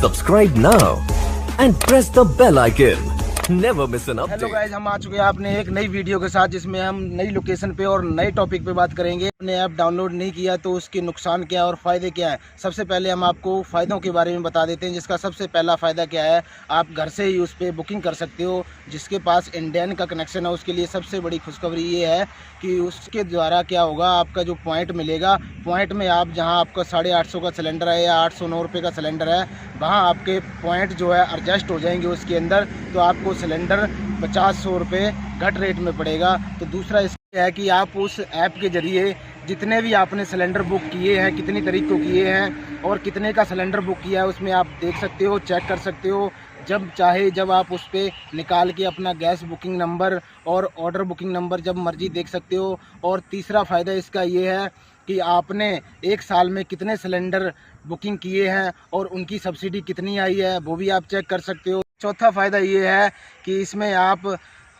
Subscribe now and press the bell icon. Never miss an hello update. Guys, हम आ चुके हैं आपने एक नई वीडियो के साथ, जिसमें हम नई लोकेशन पे और नए टॉपिक पे बात करेंगे। आपने ऐप डाउनलोड नहीं किया तो उसके नुकसान क्या है और फ़ायदे क्या है। सबसे पहले हम आपको फ़ायदों के बारे में बता देते हैं, जिसका सबसे पहला फ़ायदा क्या है, आप घर से ही उस पर बुकिंग कर सकते हो। जिसके पास इंडियन का कनेक्शन है उसके लिए सबसे बड़ी खुशखबरी ये है कि उसके द्वारा क्या होगा, आपका जो पॉइंट मिलेगा, पॉइंट में आप जहाँ आपका 850 का सिलेंडर है या 809 रुपये का सिलेंडर है, वहाँ आपके पॉइंट जो है एडजस्ट हो जाएंगे उसके अंदर, तो आपको सिलेंडर 50-100 रुपये घट रेट में पड़ेगा। तो दूसरा इसका है कि आप उस ऐप के ज़रिए जितने भी आपने सिलेंडर बुक किए हैं, कितनी तारीख को किए हैं और कितने का सिलेंडर बुक किया है, उसमें आप देख सकते हो, चेक कर सकते हो। जब चाहे जब आप उस पर निकाल के अपना गैस बुकिंग नंबर और ऑर्डर बुकिंग नंबर जब मर्जी देख सकते हो। और तीसरा फ़ायदा इसका ये है कि आपने एक साल में कितने सिलेंडर बुकिंग किए हैं और उनकी सब्सिडी कितनी आई है, वो भी आप चेक कर सकते हो। चौथा फ़ायदा ये है कि इसमें आप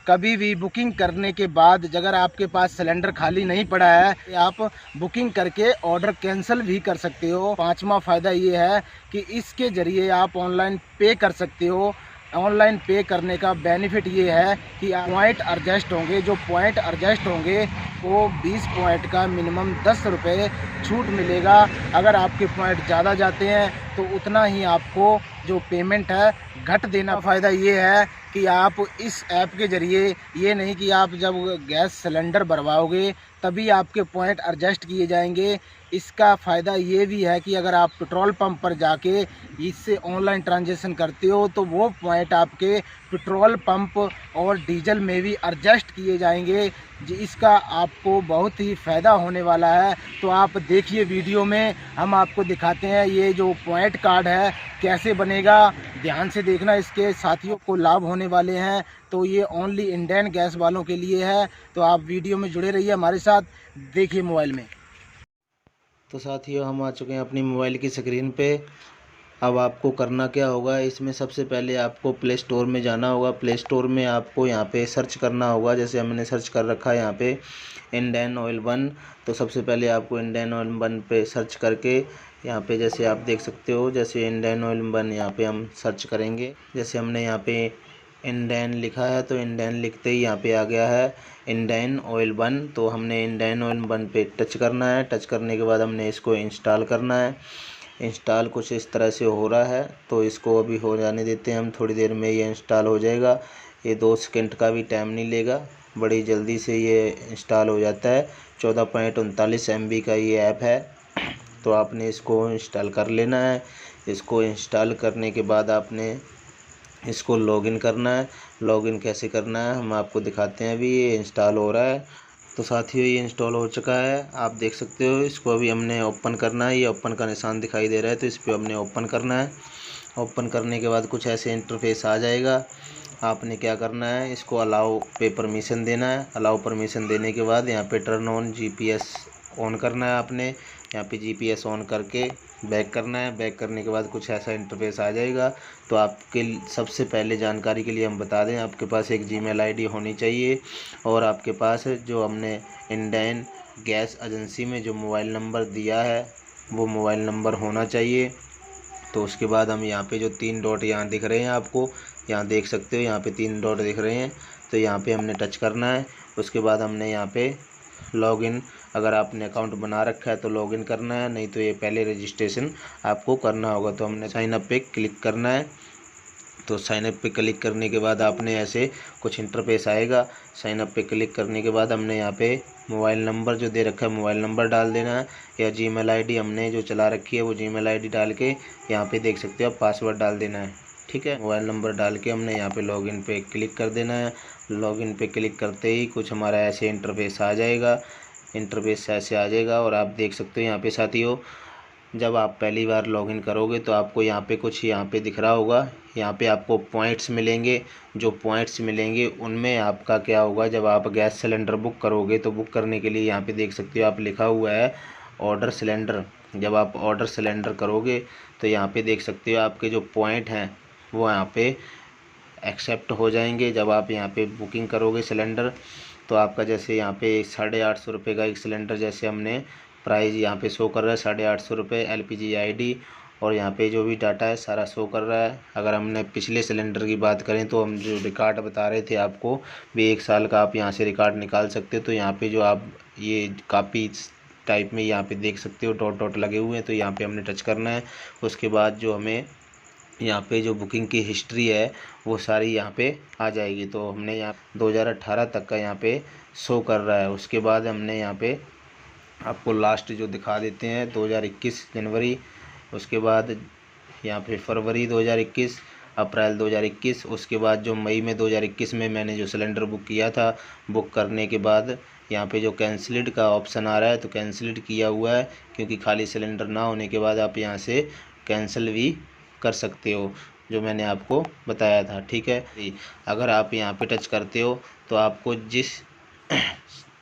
कभी भी बुकिंग करने के बाद अगर आपके पास सिलेंडर खाली नहीं पड़ा है, आप बुकिंग करके ऑर्डर कैंसिल भी कर सकते हो। पांचवा फ़ायदा ये है कि इसके ज़रिए आप ऑनलाइन पे कर सकते हो। ऑनलाइन पे करने का बेनिफिट ये है कि पॉइंट एडजस्ट होंगे, जो पॉइंट एडजस्ट होंगे वो 20 पॉइंट का मिनिमम 10 रुपये छूट मिलेगा। अगर आपके पॉइंट ज़्यादा जाते हैं तो उतना ही आपको जो पेमेंट है घट देना। फ़ायदा ये है कि आप इस ऐप के ज़रिए ये नहीं कि आप जब गैस सिलेंडर भरवाओगे तभी आपके पॉइंट एडजस्ट किए जाएंगे। इसका फ़ायदा ये भी है कि अगर आप पेट्रोल पंप पर जाके इससे ऑनलाइन ट्रांजैक्शन करते हो तो वो पॉइंट आपके पेट्रोल पंप और डीजल में भी एडजस्ट किए जाएंगे। इसका आपको बहुत ही फ़ायदा होने वाला है। तो आप देखिए वीडियो में, हम आपको दिखाते हैं ये जो पॉइंट कार्ड है कैसे बनेगा। ध्यान से देखना, इसके साथियों को लाभ होने वाले हैं। तो ये ओनली इंडियन गैस वालों के लिए है। तो आप वीडियो में जुड़े रहिए हमारे साथ, देखिए मोबाइल में। तो साथियों, हम आ चुके हैं अपनी मोबाइल की स्क्रीन पे। अब आपको करना क्या होगा, इसमें सबसे पहले आपको प्ले स्टोर में जाना होगा। प्ले स्टोर में आपको यहाँ पे सर्च करना होगा, जैसे हमने सर्च कर रखा है यहाँ पे इंडियन ऑयल 1। तो सबसे पहले आपको इंडियन ऑयल 1 पे सर्च करके यहाँ पे जैसे आप देख सकते हो, जैसे इंडियन ऑयल 1 यहाँ पे हम सर्च करेंगे। जैसे हमने यहाँ पे इंडियन लिखा है तो इंडियन लिखते ही यहाँ पे आ गया है इंडियन ऑयल 1। तो हमने इंडियन ऑयल 1 पे टच करना है। टच करने के बाद हमने इसको इंस्टॉल करना है। इंस्टॉल कुछ इस तरह से हो रहा है, तो इसको अभी हो जाने देते हैं हम। थोड़ी देर में ये इंस्टॉल हो जाएगा। ये 2 सेकंड का भी टाइम नहीं लेगा, बड़ी जल्दी से ये इंस्टॉल हो जाता है। 14.39 MB का ये ऐप है। तो आपने इसको इंस्टॉल कर लेना है। इसको इंस्टॉल करने के बाद आपने इसको लॉगिन करना है। लॉगिन कैसे करना है हम आपको दिखाते हैं। अभी ये इंस्टॉल हो रहा है। तो साथियों, ये इंस्टॉल हो चुका है, आप देख सकते हो। इसको अभी हमने ओपन करना है। ये ओपन का निशान दिखाई दे रहा है, तो इस पर हमने ओपन करना है। ओपन करने के बाद कुछ ऐसे इंटरफेस आ जाएगा। आपने क्या करना है, इसको अलाउ पे परमिशन देना है। अलाउ परमिशन देने के बाद यहाँ पे टर्न ऑन GPS ऑन करना है। आपने यहाँ पे GPS ऑन करके बैक करना है। बैक करने के बाद कुछ ऐसा इंटरफेस आ जाएगा। तो आपके सबसे पहले जानकारी के लिए हम बता दें, आपके पास एक Gmail ID होनी चाहिए और आपके पास जो हमने इंडियन गैस एजेंसी में जो मोबाइल नंबर दिया है वो मोबाइल नंबर होना चाहिए। तो उसके बाद हम यहाँ पे जो 3 डॉट यहाँ दिख रहे हैं आपको, यहाँ देख सकते हो, यहाँ पे 3 डॉट दिख रहे हैं, तो यहाँ पे हमने टच करना है। उसके बाद हमने यहाँ पे लॉगिन, अगर आपने अकाउंट बना रखा है तो लॉगिन करना है, नहीं तो ये पहले रजिस्ट्रेशन आपको करना होगा। तो हमने साइन अप पे क्लिक करना है। तो साइन अप पे क्लिक करने के बाद आपने ऐसे कुछ इंटरफेस आएगा। साइन अप पे क्लिक करने के बाद हमने यहाँ पे मोबाइल नंबर जो दे रखा है मोबाइल नंबर डाल देना है, या Gmail ID हमने जो चला रखी है वो Gmail ID डाल के यहाँ पे देख सकते हो आप पासवर्ड डाल देना है। ठीक है, मोबाइल नंबर डाल के हमने यहाँ पे लॉगिन पे क्लिक कर देना है। लॉगिन पे क्लिक करते ही कुछ हमारा ऐसे इंटरफेस आ जाएगा। इंटरफेस ऐसे आ जाएगा और आप देख सकते हो यहाँ पे साथियों, जब आप पहली बार लॉगिन करोगे तो आपको यहाँ पे कुछ यहाँ पे दिख रहा होगा। यहाँ पे आपको पॉइंट्स मिलेंगे। जो पॉइंट्स मिलेंगे उनमें आपका क्या होगा, जब आप गैस सिलेंडर बुक करोगे तो बुक करने के लिए यहाँ पे देख सकते हो आप लिखा हुआ है ऑर्डर सिलेंडर। जब आप ऑर्डर सिलेंडर करोगे तो यहाँ पे देख सकते हो आपके जो पॉइंट हैं वो यहाँ पे एक्सेप्ट हो जाएंगे। जब आप यहाँ पे बुकिंग करोगे सिलेंडर तो आपका जैसे यहाँ पे 850 रुपये का एक सिलेंडर, जैसे हमने प्राइस यहाँ पे शो कर रहा है 850 रुपये LPG ID और यहाँ पे जो भी डाटा है सारा शो कर रहा है। अगर हमने पिछले सिलेंडर की बात करें तो हम जो रिकॉर्ड बता रहे थे आपको भी 1 साल का आप यहाँ से रिकॉर्ड निकाल सकते हो। तो यहाँ पे जो आप ये कापी टाइप में यहाँ पे देख सकते हो डॉट डॉट लगे हुए हैं, तो यहाँ पे हमने टच करना है। उसके बाद जो हमें यहाँ पे जो बुकिंग की हिस्ट्री है वो सारी यहाँ पे आ जाएगी। तो हमने यहाँ 2018 तक का यहाँ पे शो कर रहा है। उसके बाद हमने यहाँ पे आपको लास्ट जो दिखा देते हैं 2021 जनवरी, उसके बाद यहाँ पे फरवरी 2021, अप्रैल 2021, उसके बाद जो मई में 2021 में मैंने जो सिलेंडर बुक किया था, बुक करने के बाद यहाँ पे जो कैंसिल्ड का ऑप्शन आ रहा है तो कैंसिल्ड किया हुआ है, क्योंकि खाली सिलेंडर ना होने के बाद आप यहाँ से कैंसिल भी कर सकते हो, जो मैंने आपको बताया था। ठीक है, अगर आप यहाँ पे टच करते हो तो आपको जिस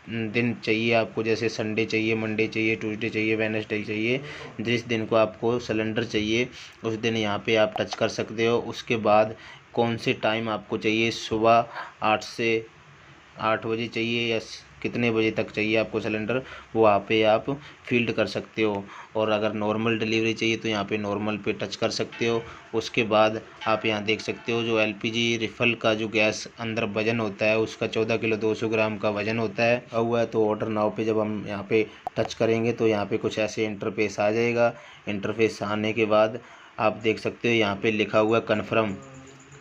दिन चाहिए, आपको जैसे संडे चाहिए, मंडे चाहिए, ट्यूसडे चाहिए, वेडनेसडे चाहिए, जिस दिन को आपको सिलेंडर चाहिए उस दिन यहाँ पे आप टच कर सकते हो। उसके बाद कौन से टाइम आपको चाहिए, सुबह 8 से 8 बजे चाहिए या कितने बजे तक चाहिए आपको सिलेंडर, वो वहाँ पे आप फील्ड कर सकते हो। और अगर नॉर्मल डिलीवरी चाहिए तो यहाँ पे नॉर्मल पे टच कर सकते हो। उसके बाद आप यहाँ देख सकते हो जो एलपीजी रिफिल का जो गैस अंदर वजन होता है उसका 14 किलो 200 ग्राम का वजन होता है हुआ है। तो ऑर्डर नाउ पे जब हम यहाँ पे टच करेंगे तो यहाँ पे कुछ ऐसे इंटरफेस आ जाएगा। इंटरफेस आने के बाद आप देख सकते हो यहाँ पे लिखा हुआ है कन्फर्म।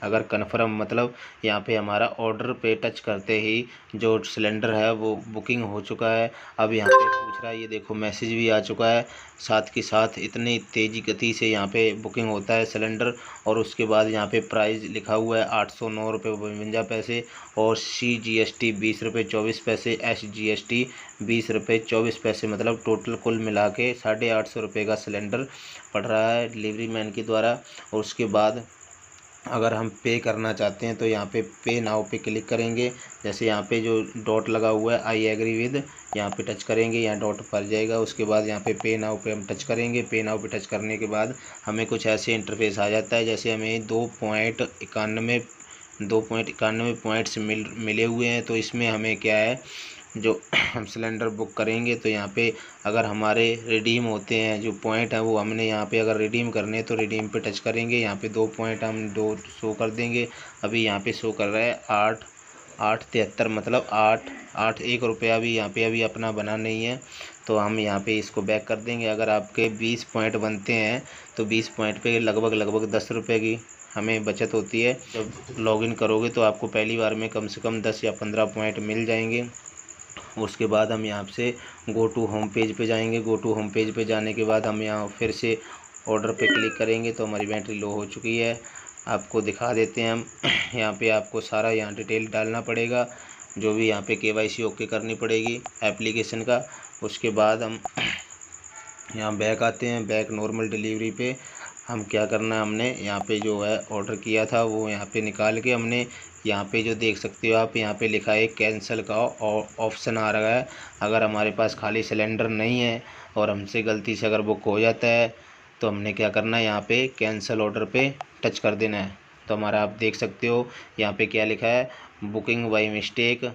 अगर कन्फर्म मतलब यहाँ पे हमारा ऑर्डर पे टच करते ही जो सिलेंडर है वो बुकिंग हो चुका है। अब यहाँ पे पूछ रहा है, ये देखो मैसेज भी आ चुका है, साथ के साथ इतनी तेज़ी गति से यहाँ पे बुकिंग होता है सिलेंडर। और उसके बाद यहाँ पे प्राइस लिखा हुआ है 809 रुपये 52 पैसे और CGST 20 रुपये 24 पैसे, SGST 20 रुपये 24 पैसे, मतलब टोटल कुल मिला के 850 रुपये का सिलेंडर पड़ रहा है डिलीवरी मैन के द्वारा। और उसके बाद अगर हम पे करना चाहते हैं तो यहाँ पे पे नाउ पे क्लिक करेंगे। जैसे यहाँ पे जो डॉट लगा हुआ है आई एग्री विद, यहाँ पे टच करेंगे, यहाँ डॉट पर जाएगा। उसके बाद यहाँ पे नाउ पे हम टच करेंगे। पे नाउ पे टच करने के बाद हमें कुछ ऐसे इंटरफेस आ जाता है, जैसे हमें 2.91 पॉइंट्स मिले हुए हैं। तो इसमें हमें क्या है, जो हम सिलेंडर बुक करेंगे तो यहाँ पे अगर हमारे रिडीम होते हैं जो पॉइंट है वो हमने यहाँ पे अगर रिडीम करने हैं तो रिडीम पे टच करेंगे। यहाँ पे 2 पॉइंट हम 2 शो कर देंगे। अभी यहाँ पे शो कर रहा है 8.73, मतलब 1 रुपया भी यहाँ पे अभी अपना बना नहीं है। तो हम यहाँ पे इसको बैक कर देंगे। अगर आपके 20 पॉइंट बनते हैं तो 20 पॉइंट पे लगभग 10 रुपये की हमें बचत होती है। जब लॉगिन करोगे तो आपको पहली बार में कम से कम 10 या 15 पॉइंट मिल जाएंगे। उसके बाद हम यहाँ से गो टू होम पेज पे जाएंगे। गो टू होम पेज पे जाने के बाद हम यहाँ फिर से ऑर्डर पे क्लिक करेंगे तो हमारी बैटरी लो हो चुकी है। आपको दिखा देते हैं हम यहाँ पे आपको सारा यहाँ डिटेल डालना पड़ेगा, जो भी यहाँ पे KYC ओके करनी पड़ेगी एप्लीकेशन का। उसके बाद हम यहाँ बैक आते हैं। बैक नॉर्मल डिलीवरी पे हम क्या करना है, हमने यहाँ पे जो है ऑर्डर किया था वो यहाँ पे निकाल के हमने यहाँ पे जो देख सकते हो आप, यहाँ पे लिखा है कैंसिल का ऑप्शन आ रहा है। अगर हमारे पास खाली सिलेंडर नहीं है और हमसे गलती से अगर बुक हो जाता है तो हमने क्या करना है, यहाँ पे कैंसिल ऑर्डर पे टच कर देना है। तो हमारा आप देख सकते हो यहाँ पे क्या लिखा है, बुकिंग बाई मिस्टेक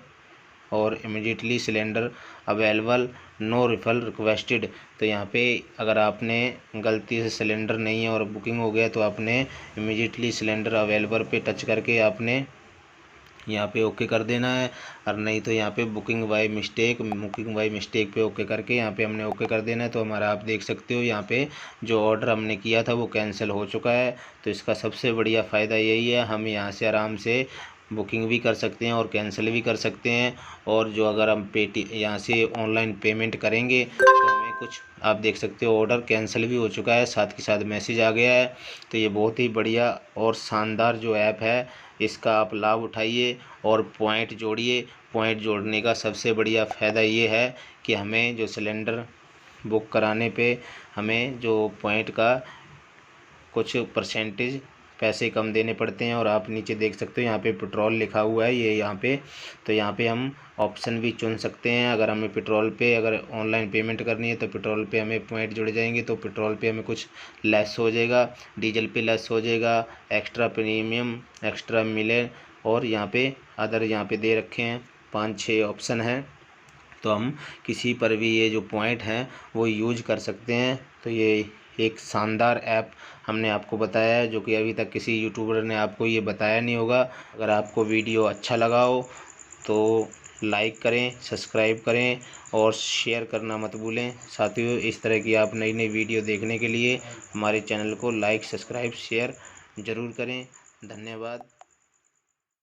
और immediately cylinder available, no refill requested. तो यहाँ पे अगर आपने गलती से सिलेंडर नहीं है और बुकिंग हो गया तो आपने इमीडिएटली सिलेंडर अवेलेबल पे टच करके आपने यहाँ पे ओके कर देना है। और नहीं तो यहाँ पे बुकिंग बाय मिस्टेक पे ओके करके यहाँ पे हमने ओके कर देना है। तो हमारा आप देख सकते हो यहाँ पे जो ऑर्डर हमने किया था वो कैंसिल हो चुका है। तो इसका सबसे बढ़िया फ़ायदा यही है, हम यहाँ से आराम से बुकिंग भी कर सकते हैं और कैंसिल भी कर सकते हैं। और जो अगर हम यहाँ से ऑनलाइन पेमेंट करेंगे तो हमें कुछ आप देख सकते हो ऑर्डर कैंसिल भी हो चुका है, साथ के साथ मैसेज आ गया है। तो ये बहुत ही बढ़िया और शानदार जो ऐप है, इसका आप लाभ उठाइए और पॉइंट जोड़िए। पॉइंट जोड़ने का सबसे बढ़िया फ़ायदा ये है कि हमें जो सिलेंडर बुक कराने पे हमें जो पॉइंट का कुछ परसेंटेज पैसे कम देने पड़ते हैं। और आप नीचे देख सकते हो यहाँ पे पेट्रोल लिखा हुआ है ये यहाँ पे, तो यहाँ पे हम ऑप्शन भी चुन सकते हैं। अगर हमें पेट्रोल पे अगर ऑनलाइन पेमेंट करनी है तो पेट्रोल पे हमें पॉइंट जुड़ जाएंगे, तो पेट्रोल पे हमें कुछ लेस हो जाएगा, डीजल पे लेस हो जाएगा, एक्स्ट्रा प्रीमियम एक्स्ट्रा मिले। और यहाँ पे अदर यहाँ पे दे रखे हैं 5-6 ऑप्शन हैं, तो हम किसी पर भी ये जो पॉइंट हैं वो यूज कर सकते हैं। तो ये एक शानदार ऐप हमने आपको बताया है, जो कि अभी तक किसी यूट्यूबर ने आपको ये बताया नहीं होगा। अगर आपको वीडियो अच्छा लगा हो तो लाइक करें, सब्सक्राइब करें और शेयर करना मत भूलें। साथियों, इस तरह की आप नई नई वीडियो देखने के लिए हमारे चैनल को लाइक, सब्सक्राइब, शेयर ज़रूर करें। धन्यवाद।